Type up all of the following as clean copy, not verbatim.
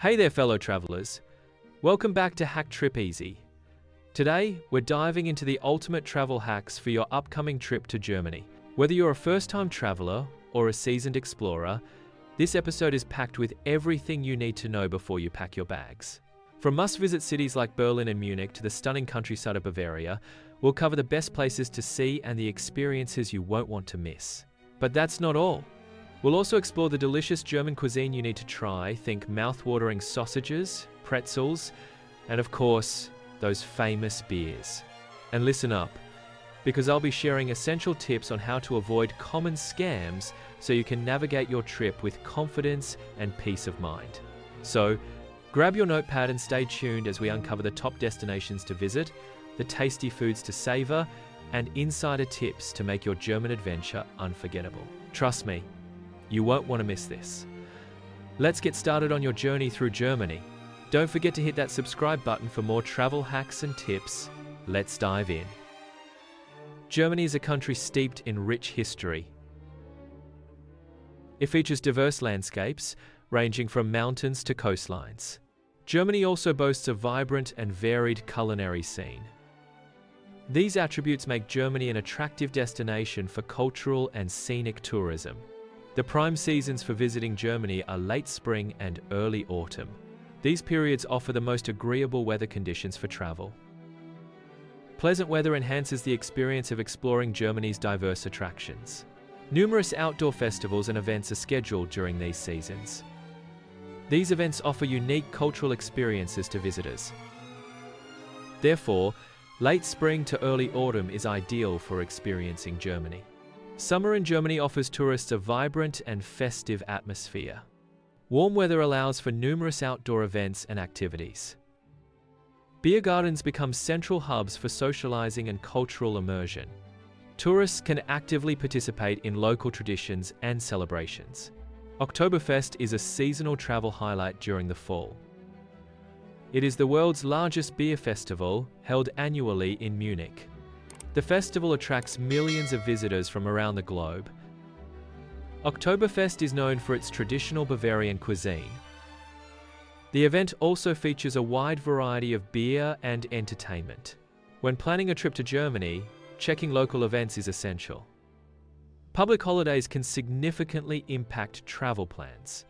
Hey there, fellow travelers. Welcome back to Hack Trip Easy. Today, we're diving into the ultimate travel hacks for your upcoming trip to Germany. Whether you're a first-time traveler or a seasoned explorer, this episode is packed with everything you need to know before you pack your bags. From must-visit cities like Berlin and Munich to the stunning countryside of Bavaria, we'll cover the best places to see and the experiences you won't want to miss. But that's not all. We'll also explore the delicious German cuisine you need to try. Think mouth-watering sausages, pretzels, and of course, those famous beers. And listen up, because I'll be sharing essential tips on how to avoid common scams so you can navigate your trip with confidence and peace of mind. So, grab your notepad and stay tuned as we uncover the top destinations to visit, the tasty foods to savor, and insider tips to make your German adventure unforgettable. Trust me, you won't want to miss this. Let's get started on your journey through Germany. Don't forget to hit that subscribe button for more travel hacks and tips. Let's dive in. Germany is a country steeped in rich history. It features diverse landscapes, ranging from mountains to coastlines. Germany also boasts a vibrant and varied culinary scene. These attributes make Germany an attractive destination for cultural and scenic tourism. The prime seasons for visiting Germany are late spring and early autumn. These periods offer the most agreeable weather conditions for travel. Pleasant weather enhances the experience of exploring Germany's diverse attractions. Numerous outdoor festivals and events are scheduled during these seasons. These events offer unique cultural experiences to visitors. Therefore, late spring to early autumn is ideal for experiencing Germany. Summer in Germany offers tourists a vibrant and festive atmosphere. Warm weather allows for numerous outdoor events and activities. Beer gardens become central hubs for socializing and cultural immersion. Tourists can actively participate in local traditions and celebrations. Oktoberfest is a seasonal travel highlight during the fall. It is the world's largest beer festival, held annually in Munich. The festival attracts millions of visitors from around the globe. Oktoberfest is known for its traditional Bavarian cuisine. The event also features a wide variety of beer and entertainment. When planning a trip to Germany, checking local events is essential. Public holidays can significantly impact travel plans.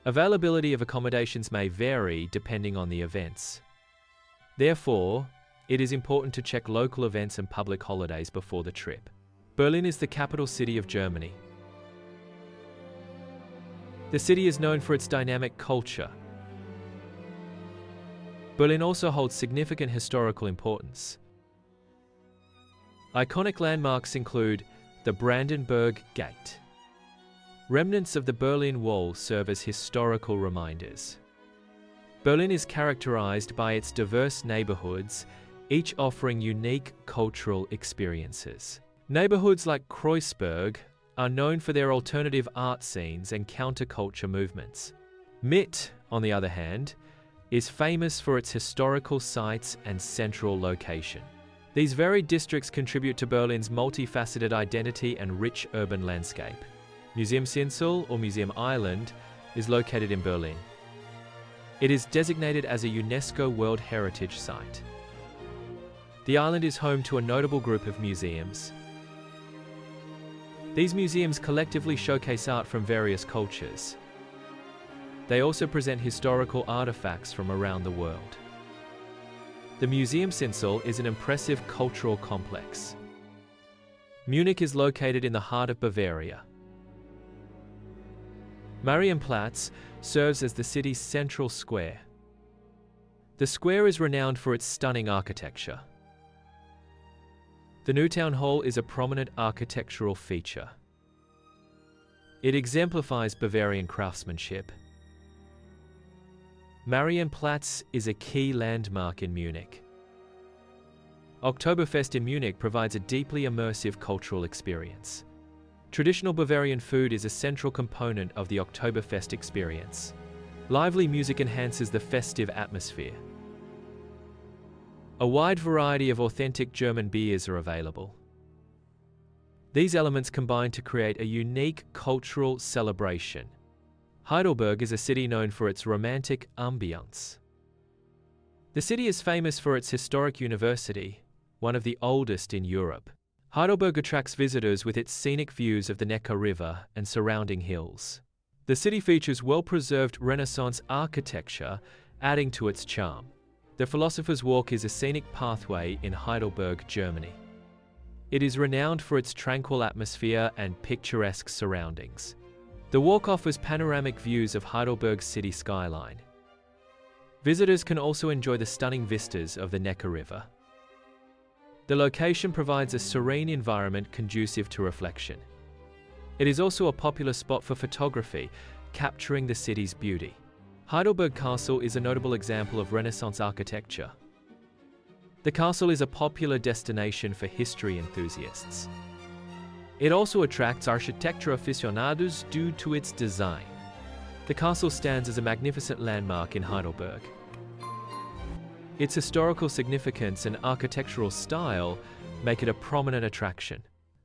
Availability of accommodations may vary depending on the events. Therefore, it is important to check local events and public holidays before the trip. Berlin is the capital city of Germany. The city is known for its dynamic culture. Berlin also holds significant historical importance. Iconic landmarks include the Brandenburg Gate. Remnants of the Berlin Wall serve as historical reminders. Berlin is characterized by its diverse neighborhoods, each offering unique cultural experiences. Neighborhoods like Kreuzberg are known for their alternative art scenes and counterculture movements. Mitte, on the other hand, is famous for its historical sites and central location. These varied districts contribute to Berlin's multifaceted identity and rich urban landscape. Museumsinsel, or Museum Island, is located in Berlin. It is designated as a UNESCO World Heritage Site. The island is home to a notable group of museums. These museums collectively showcase art from various cultures. They also present historical artifacts from around the world. The Museumsinsel is an impressive cultural complex. Munich is located in the heart of Bavaria. Marienplatz serves as the city's central square. The square is renowned for its stunning architecture. The new town hall is a prominent architectural feature. It exemplifies Bavarian craftsmanship. Marienplatz is a key landmark in Munich. Oktoberfest in Munich provides a deeply immersive cultural experience. Traditional Bavarian food is a central component of the Oktoberfest experience. Lively music enhances the festive atmosphere. A wide variety of authentic German beers are available. These elements combine to create a unique cultural celebration. Heidelberg is a city known for its romantic ambience. The city is famous for its historic university, one of the oldest in Europe. Heidelberg attracts visitors with its scenic views of the Neckar River and surrounding hills. The city features well-preserved Renaissance architecture, adding to its charm. The Philosopher's Walk is a scenic pathway in Heidelberg, Germany. It is renowned for its tranquil atmosphere and picturesque surroundings. The walk offers panoramic views of Heidelberg's city skyline. Visitors can also enjoy the stunning vistas of the Neckar River. The location provides a serene environment conducive to reflection. It is also a popular spot for photography, capturing the city's beauty. Heidelberg Castle is a notable example of Renaissance architecture. The castle is a popular destination for history enthusiasts. It also attracts architecture aficionados due to its design. The castle stands as a magnificent landmark in Heidelberg. Its historical significance and architectural style make it a prominent attraction.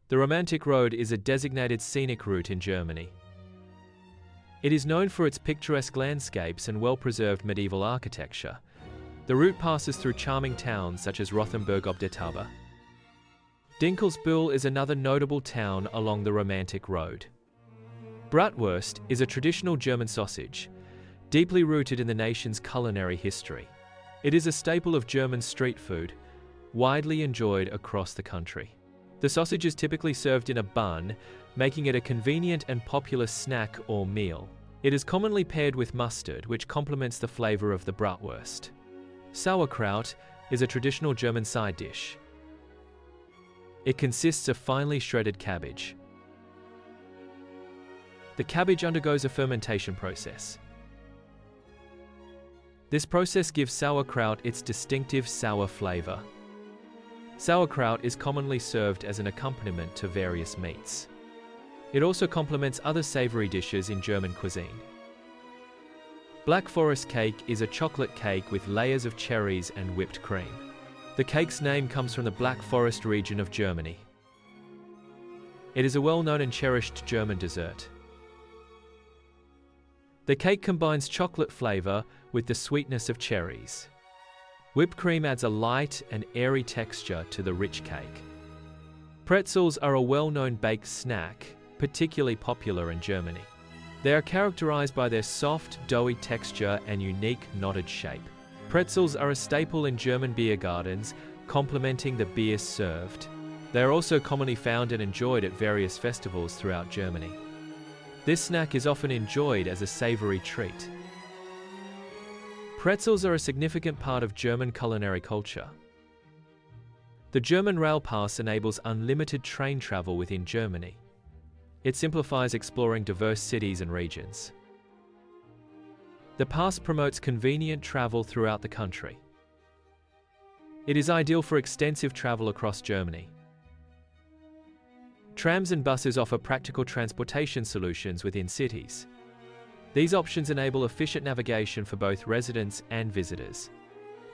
The Romantic Road is a designated scenic route in Germany. It is known for its picturesque landscapes and well-preserved medieval architecture. The route passes through charming towns such as Rothenburg ob der Tauber. Dinkelsbühl is another notable town along the Romantic Road. Bratwurst is a traditional German sausage, deeply rooted in the nation's culinary history. It is a staple of German street food, widely enjoyed across the country. The sausage is typically served in a bun, making it a convenient and popular snack or meal. It is commonly paired with mustard, which complements the flavor of the bratwurst. Sauerkraut is a traditional German side dish. It consists of finely shredded cabbage. The cabbage undergoes a fermentation process. This process gives sauerkraut its distinctive sour flavor. Sauerkraut is commonly served as an accompaniment to various meats. It also complements other savory dishes in German cuisine. Black Forest cake is a chocolate cake with layers of cherries and whipped cream. The cake's name comes from the Black Forest region of Germany. It is a well-known and cherished German dessert. The cake combines chocolate flavor with the sweetness of cherries. Whipped cream adds a light and airy texture to the rich cake. Pretzels are a well-known baked snack, particularly popular in Germany. They are characterized by their soft, doughy texture and unique knotted shape. Pretzels are a staple in German beer gardens, complementing the beer served. They are also commonly found and enjoyed at various festivals throughout Germany. This snack is often enjoyed as a savory treat. Pretzels are a significant part of German culinary culture. The German rail pass enables unlimited train travel within Germany. It simplifies exploring diverse cities and regions. The pass promotes convenient travel throughout the country. It is ideal for extensive travel across Germany. Trams and buses offer practical transportation solutions within cities. These options enable efficient navigation for both residents and visitors.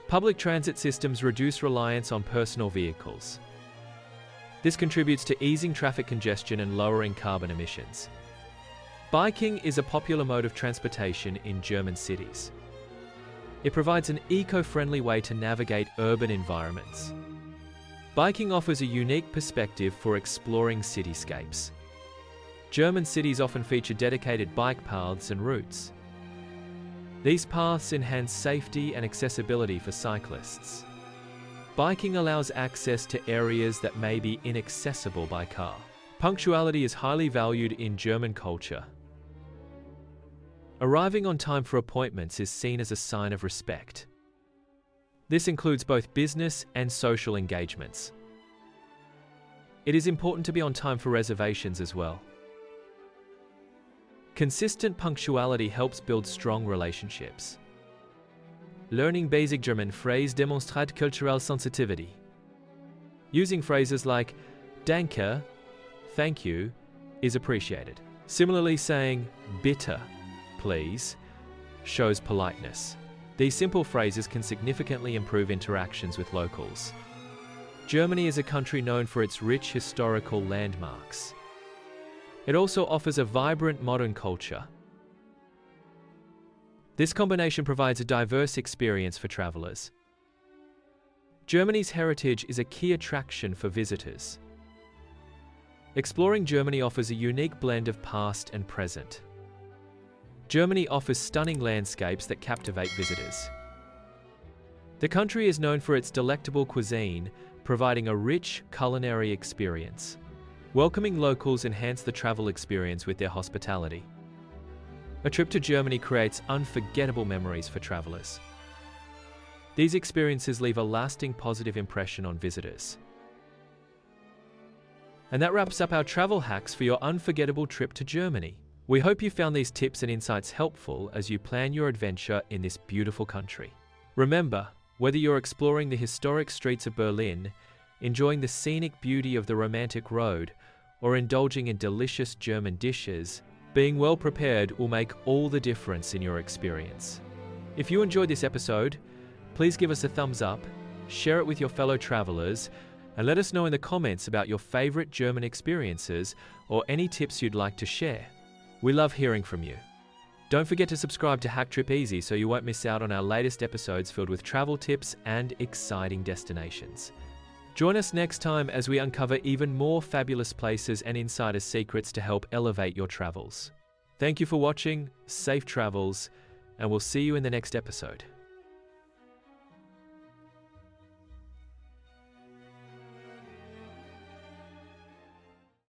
Public transit systems reduce reliance on personal vehicles. This contributes to easing traffic congestion and lowering carbon emissions. Biking is a popular mode of transportation in German cities. It provides an eco-friendly way to navigate urban environments. Biking offers a unique perspective for exploring cityscapes. German cities often feature dedicated bike paths and routes. These paths enhance safety and accessibility for cyclists. Biking allows access to areas that may be inaccessible by car. Punctuality is highly valued in German culture. Arriving on time for appointments is seen as a sign of respect. This includes both business and social engagements. It is important to be on time for reservations as well. Consistent punctuality helps build strong relationships. Learning basic German phrase demonstrates cultural sensitivity. Using phrases like danke, thank you, is appreciated. Similarly, saying bitte, please, shows politeness. These simple phrases can significantly improve interactions with locals. Germany is a country known for its rich historical landmarks. It also offers a vibrant modern culture. This combination provides a diverse experience for travelers. Germany's heritage is a key attraction for visitors. Exploring Germany offers a unique blend of past and present. Germany offers stunning landscapes that captivate visitors. The country is known for its delectable cuisine, providing a rich culinary experience. Welcoming locals enhance the travel experience with their hospitality. A trip to Germany creates unforgettable memories for travelers. These experiences leave a lasting positive impression on visitors. And that wraps up our travel hacks for your unforgettable trip to Germany. We hope you found these tips and insights helpful as you plan your adventure in this beautiful country. Remember, whether you're exploring the historic streets of Berlin, enjoying the scenic beauty of the romantic road, or indulging in delicious German dishes, being well prepared will make all the difference in your experience. If you enjoyed this episode, please give us a thumbs up, share it with your fellow travelers, and let us know in the comments about your favorite German experiences or any tips you'd like to share. We love hearing from you. Don't forget to subscribe to Hack Trip Easy so you won't miss out on our latest episodes filled with travel tips and exciting destinations. Join us next time as we uncover even more fabulous places and insider secrets to help elevate your travels. Thank you for watching, safe travels, and we'll see you in the next episode.